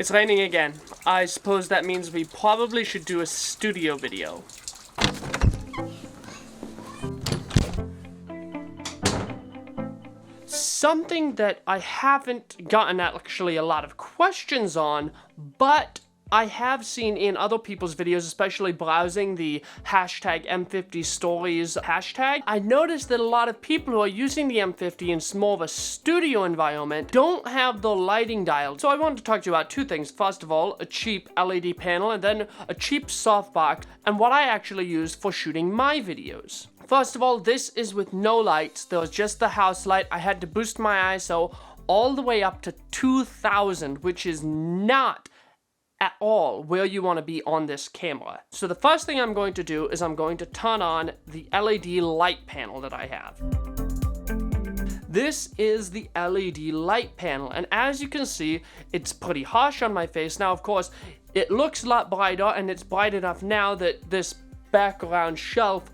It's raining again. I suppose that means we probably should do a studio video. Something that I haven't gotten actually a lot of questions on, but I have seen in other people's videos, especially browsing the hashtag M50 stories hashtag, I noticed that a lot of people who are using the M50 in more of a studio environment don't have the lighting dialed. So I wanted to talk to you about two things. First of all, a cheap LED panel, and then a cheap softbox, and what I actually use for shooting my videos. First of all, this is with no lights. There was just the house light. I had to boost my ISO all the way up to 2000, which is not at all where you want to be on this camera. So the first thing I'm going to do is I'm going to turn on the LED light panel that I have. This is the LED light panel, and as you can see, it's pretty harsh on my face. Now, of course, it looks a lot brighter, and it's bright enough now that this background shelf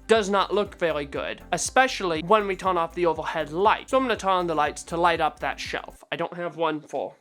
does not look very good, especially when we turn off the overhead light. So I'm going to turn on the lights to light up that shelf. I don't have one for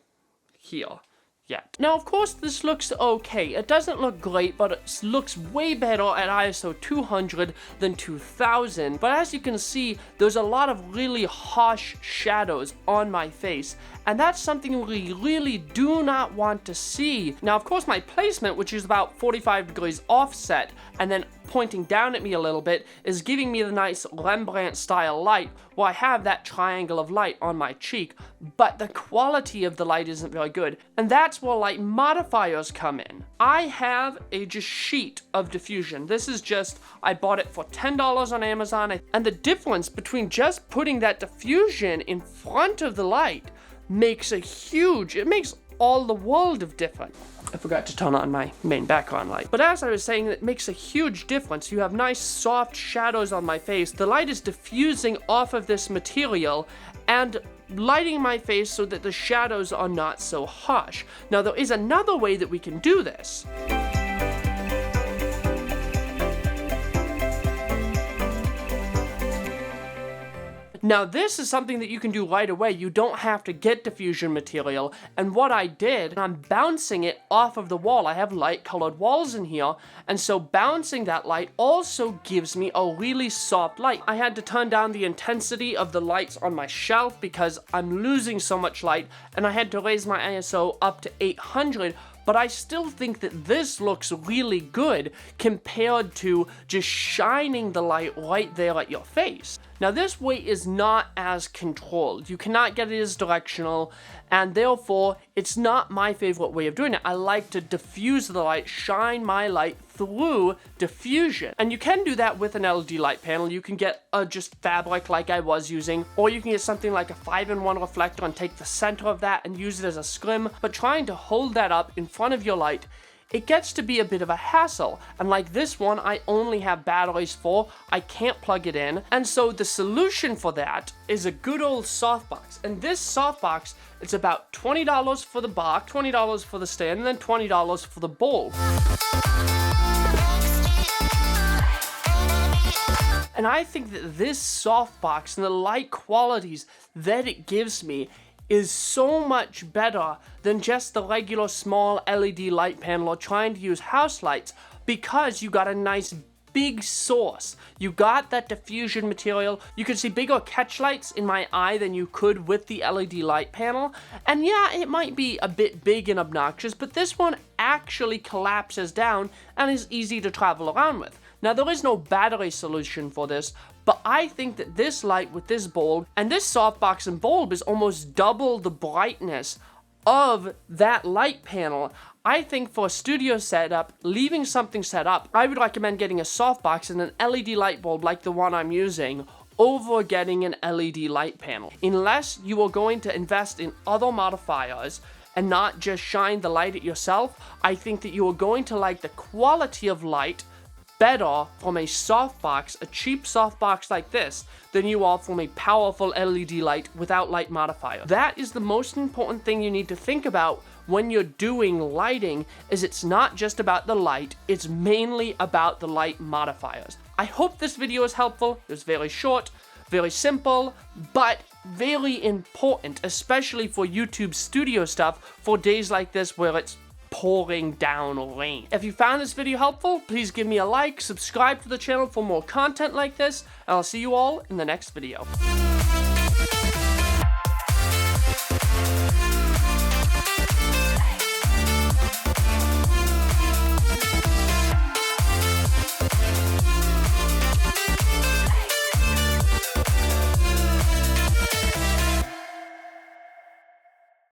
here yet. Now, of course, this looks okay. It doesn't look great, but it looks way better at ISO 200 than 2000. But as you can see, there's a lot of really harsh shadows on my face, and that's something we really do not want to see. Now, of course, my placement, which is about 45 degrees offset, and then pointing down at me a little bit, is giving me the nice Rembrandt style light where I have that triangle of light on my cheek, but the quality of the light isn't very good, and that's where light modifiers come in. I have a just sheet of diffusion. This is just, I bought it for $10 on Amazon, and the difference between just putting that diffusion in front of the light makes it makes all the world of difference. I forgot to turn on my main background light. But as I was saying, it makes a huge difference. You have nice soft shadows on my face. The light is diffusing off of this material and lighting my face so that the shadows are not so harsh. Now, there is another way that we can do this. Now, this is something that you can do right away. You don't have to get diffusion material. And what I did, I'm bouncing it off of the wall. I have light-colored walls in here, and so bouncing that light also gives me a really soft light. I had to turn down the intensity of the lights on my shelf because I'm losing so much light, and I had to raise my ISO up to 800. But I still think that this looks really good compared to just shining the light right there at your face. Now, this way is not as controlled. You cannot get it as directional, and therefore, it's not my favorite way of doing it. I like to diffuse the light, shine my light through diffusion. And you can do that with an LED light panel. You can get just fabric like I was using, or you can get something like a 5-in-1 reflector and take the center of that and use it as a scrim. But trying to hold that up in front of your light, it gets to be a bit of a hassle. And like this one, I only have batteries for. I can't plug it in. And so the solution for that is a good old softbox. And this softbox, it's about $20 for the box, $20 for the stand, and then $20 for the bulb. And I think that this softbox and the light qualities that it gives me is so much better than just the regular small LED light panel or trying to use house lights, because you got a nice big source. You got that diffusion material. You can see bigger catch lights in my eye than you could with the LED light panel. And yeah, it might be a bit big and obnoxious, but this one actually collapses down and is easy to travel around with. Now, there is no battery solution for this, but I think that this light with this bulb and this softbox and bulb is almost double the brightness of that light panel. I think for a studio setup, leaving something set up, I would recommend getting a softbox and an LED light bulb like the one I'm using over getting an LED light panel. Unless you are going to invest in other modifiers and not just shine the light at yourself, I think that you are going to like the quality of light better from a softbox, a cheap softbox like this, than you are from a powerful LED light without light modifier. That is the most important thing you need to think about when you're doing lighting, is it's not just about the light, it's mainly about the light modifiers. I hope this video is helpful. It was very short, very simple, but very important, especially for YouTube studio stuff for days like this where it's pouring down rain. If you found this video helpful, please give me a like, subscribe to the channel for more content like this, and I'll see you all in the next video.